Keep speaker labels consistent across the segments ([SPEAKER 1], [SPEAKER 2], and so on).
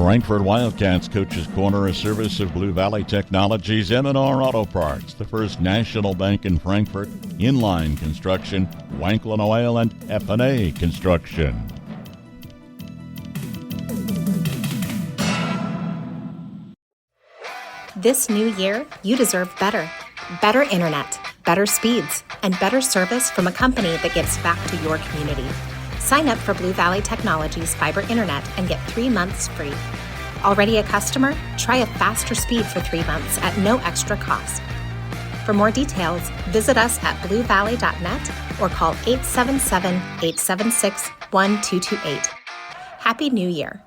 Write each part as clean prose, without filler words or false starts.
[SPEAKER 1] Frankfort Wildcats Coach's Corner, a service of Blue Valley Technologies, M&R Auto Parts, the First National Bank in Frankfort, Inline Construction, Wanklin Oil, and F&A Construction.
[SPEAKER 2] This new year, you deserve better. Better internet, better speeds, and better service from a company that gives back to your community. Sign up for Blue Valley Technologies Fiber Internet and get 3 months free. Already a customer? Try a faster speed for 3 months at no extra cost. For more details, visit us at bluevalley.net or call 877-876-1228. Happy New Year.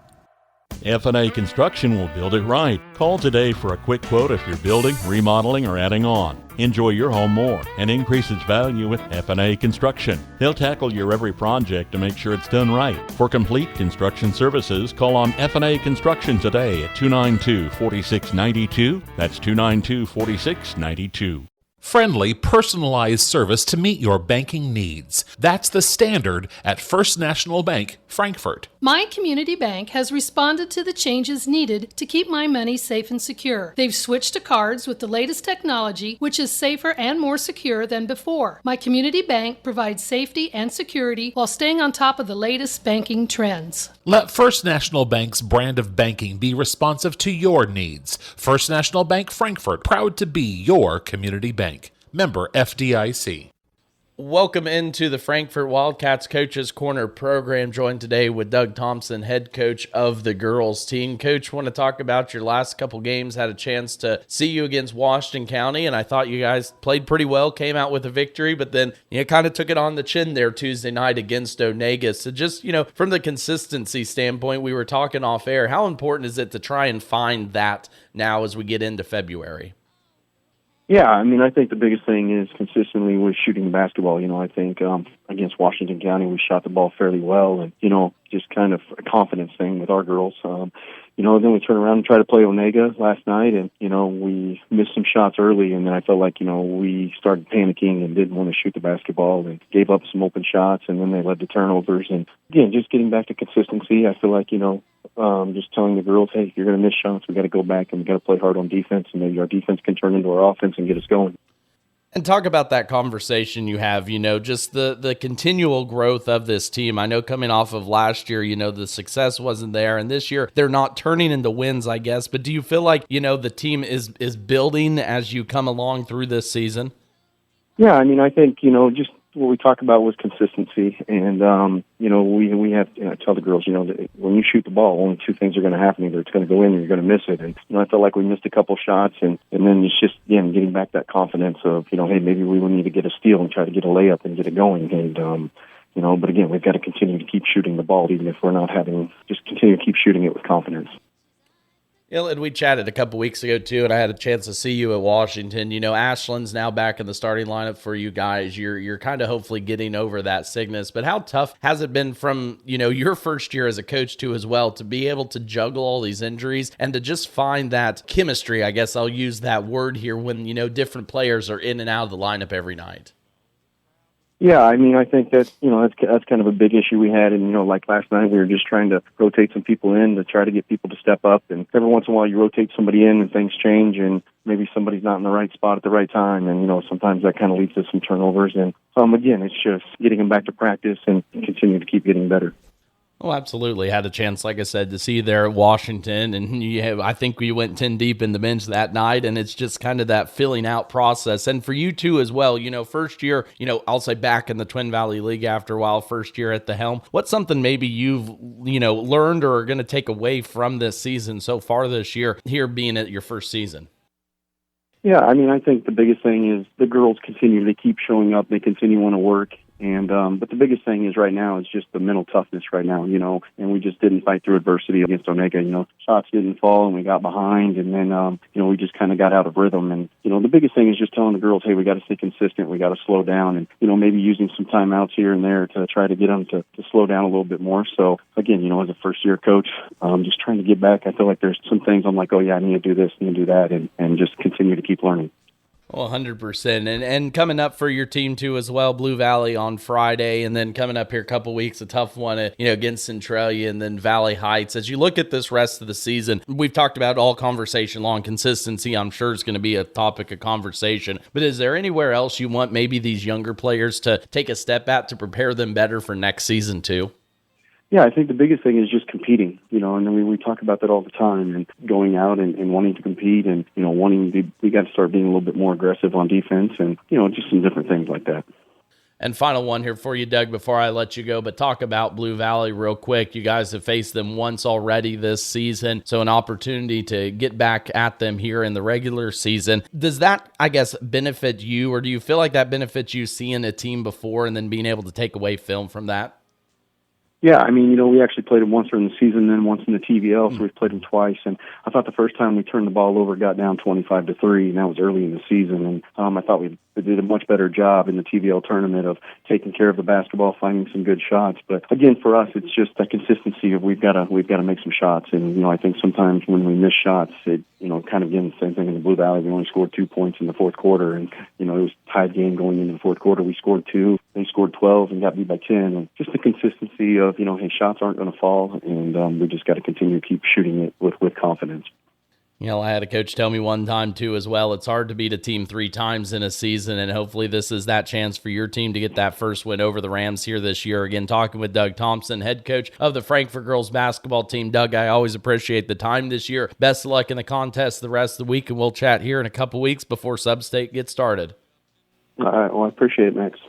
[SPEAKER 1] F&A Construction will build it right. Call today for a quick quote if you're building, remodeling, or adding on. Enjoy your home more and increase its value with F&A Construction. They'll tackle your every project to make sure it's done right. For complete construction services, call on F&A Construction today at 292-4692. That's 292-4692.
[SPEAKER 3] Friendly, personalized service to meet your banking needs. That's the standard at First National Bank, Frankfort.
[SPEAKER 4] My community bank has responded to the changes needed to keep my money safe and secure. They've switched to cards with the latest technology, which is safer and more secure than before. My community bank provides safety and security while staying on top of the latest banking trends.
[SPEAKER 3] Let First National Bank's brand of banking be responsive to your needs. First National Bank, Frankfort, proud to be your community bank. Member FDIC.
[SPEAKER 5] Welcome into the Frankfort Wildcats Coaches Corner program, joined today with Doug Thompson, head coach of the girls team. Coach, want to talk about your last couple games. Had a chance to see you against Washington County, and I thought you guys played pretty well, came out with a victory, but then you kind of took it on the chin there Tuesday night against Onega. So just, from the consistency standpoint, we were talking off air, how important is it to try and find that now as we get into February?
[SPEAKER 6] Yeah, I think the biggest thing is consistently was shooting the basketball. I think against Washington County, we shot the ball fairly well, and, just kind of a confidence thing with our girls. Then we turn around and try to play Onega last night, and, we missed some shots early, and then I felt like, we started panicking and didn't want to shoot the basketball and gave up some open shots, and then they led to turnovers. And, again, just getting back to consistency, I feel like, just telling the girls, hey, if you're going to miss shots, we got to go back and we got to play hard on defense, and maybe our defense can turn into our offense and get us going.
[SPEAKER 5] And talk about that conversation you have, just the continual growth of this team. I know coming off of last year, the success wasn't there, and this year they're not turning into wins, I guess. But do you feel like, the team is building as you come along through this season?
[SPEAKER 6] Yeah, I think, just what we talk about was consistency, and we have to tell the girls, that when you shoot the ball, only two things are going to happen: either it's going to go in or you're going to miss it. And I felt like we missed a couple shots, and then it's just getting back that confidence of hey, maybe we will need to get a steal and try to get a layup and get it going. And but again, we've got to continue to keep shooting the ball, even if we're not just continue to keep shooting it with confidence.
[SPEAKER 5] And we chatted a couple weeks ago, too, and I had a chance to see you at Washington. Ashland's now back in the starting lineup for you guys. You're kind of hopefully getting over that sickness. But how tough has it been from, your first year as a coach, too, as well, to be able to juggle all these injuries and to just find that chemistry, I guess I'll use that word here, when, different players are in and out of the lineup every night?
[SPEAKER 6] Yeah, I think that's kind of a big issue we had. And, like last night, we were just trying to rotate some people in to try to get people to step up. And every once in a while you rotate somebody in and things change, and maybe somebody's not in the right spot at the right time. And, sometimes that kind of leads to some turnovers. And, again, it's just getting them back to practice and continue to keep getting better.
[SPEAKER 5] Oh, absolutely. Had a chance, like I said, to see you there at Washington, and I think we went 10 deep in the bench that night, and it's just kind of that filling out process. And for you too as well, first year, I'll say back in the Twin Valley League after a while, first year at the helm. What's something maybe you've, learned or are going to take away from this season so far this year, here being at your first season?
[SPEAKER 6] Yeah, I think the biggest thing is the girls continue to keep showing up. They continue to want to work. And but the biggest thing is right now is just the mental toughness right now, and we just didn't fight through adversity against Onega. Shots didn't fall and we got behind, and then, we just kind of got out of rhythm. And, the biggest thing is just telling the girls, hey, we got to stay consistent, we got to slow down, and, maybe using some timeouts here and there to try to get them to slow down a little bit more. So, again, as a first-year coach, just trying to get back. I feel like there's some things I'm like, oh, yeah, I need to do this, I need to do that, and just continue to keep learning.
[SPEAKER 5] Well, 100%. And coming up for your team too as well, Blue Valley on Friday, and then coming up here a couple weeks, a tough one, against Centralia and then Valley Heights. As you look at this rest of the season, we've talked about all conversation long. Consistency, I'm sure, is going to be a topic of conversation. But is there anywhere else you want maybe these younger players to take a step at to prepare them better for next season too?
[SPEAKER 6] Yeah, I think the biggest thing is just competing, and we talk about that all the time, and going out and wanting to compete, and, we got to start being a little bit more aggressive on defense, and, just some different things like that.
[SPEAKER 5] And final one here for you, Doug, before I let you go, but talk about Blue Valley real quick. You guys have faced them once already this season, so an opportunity to get back at them here in the regular season. Does that, I guess, benefit you, or do you feel like that benefits you seeing a team before and then being able to take away film from that?
[SPEAKER 6] Yeah, I mean, we actually played them once during the season, then once in the TVL, so we've played them twice. And I thought the first time we turned the ball over, got down 25-3, and that was early in the season. And I thought we did a much better job in the TVL tournament of taking care of the basketball, finding some good shots. But again, for us, it's just that consistency of we've got to make some shots. And I think sometimes when we miss shots, it kind of again the same thing in the Blue Valley. We only scored 2 points in the fourth quarter, and it was a tied game going into the fourth quarter. We scored 2, they scored 12, and got beat by 10. And just the consistency of hey, shots aren't going to fall, and we just got to continue to keep shooting it with confidence.
[SPEAKER 5] I had a coach tell me one time, too, as well, it's hard to beat a team 3 times in a season, and hopefully this is that chance for your team to get that first win over the Rams here this year. Again, talking with Doug Thompson, head coach of the Frankfort girls basketball team. Doug, I always appreciate the time this year. Best of luck in the contest the rest of the week, and we'll chat here in a couple weeks before Sub-State gets started.
[SPEAKER 6] All right, well, I appreciate it, Max.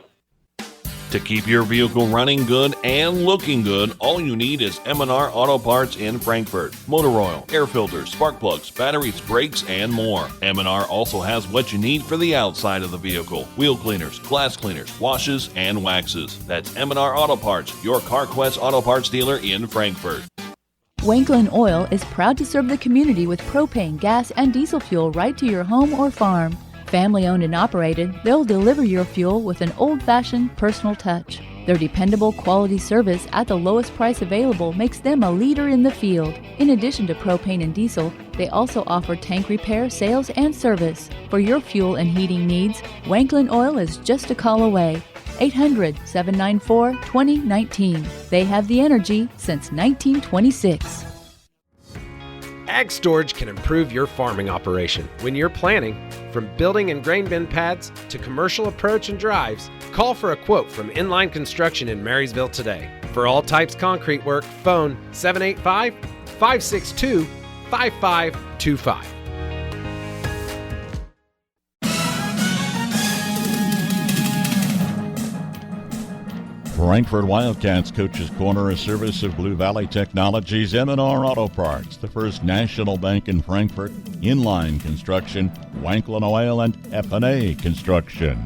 [SPEAKER 1] To keep your vehicle running good and looking good, all you need is M&R Auto Parts in Frankfort. Motor oil, air filters, spark plugs, batteries, brakes, and more. M&R also has what you need for the outside of the vehicle. Wheel cleaners, glass cleaners, washes, and waxes. That's M&R Auto Parts, your CarQuest Auto Parts dealer in Frankfort.
[SPEAKER 7] Wanklin Oil is proud to serve the community with propane, gas, and diesel fuel right to your home or farm. Family owned and operated, they'll deliver your fuel with an old-fashioned personal touch. Their dependable quality service at the lowest price available makes them a leader in the field. In addition to propane and diesel, they also offer tank repair, sales, and service. For your fuel and heating needs, Wanklin Oil is just a call away. 800-794-2019. They have the energy since 1926.
[SPEAKER 8] Ag Storage can improve your farming operation. When you're planning, from building and grain bin pads to commercial approach and drives, call for a quote from Inline Construction in Marysville today. For all types concrete work, phone 785-562-5525.
[SPEAKER 1] Frankfort Wildcats Coach's Corner, a service of Blue Valley Technologies, M&R Auto Parts, the First National Bank in Frankfort, Inline Construction, Wanklin Oil, and F&A Construction.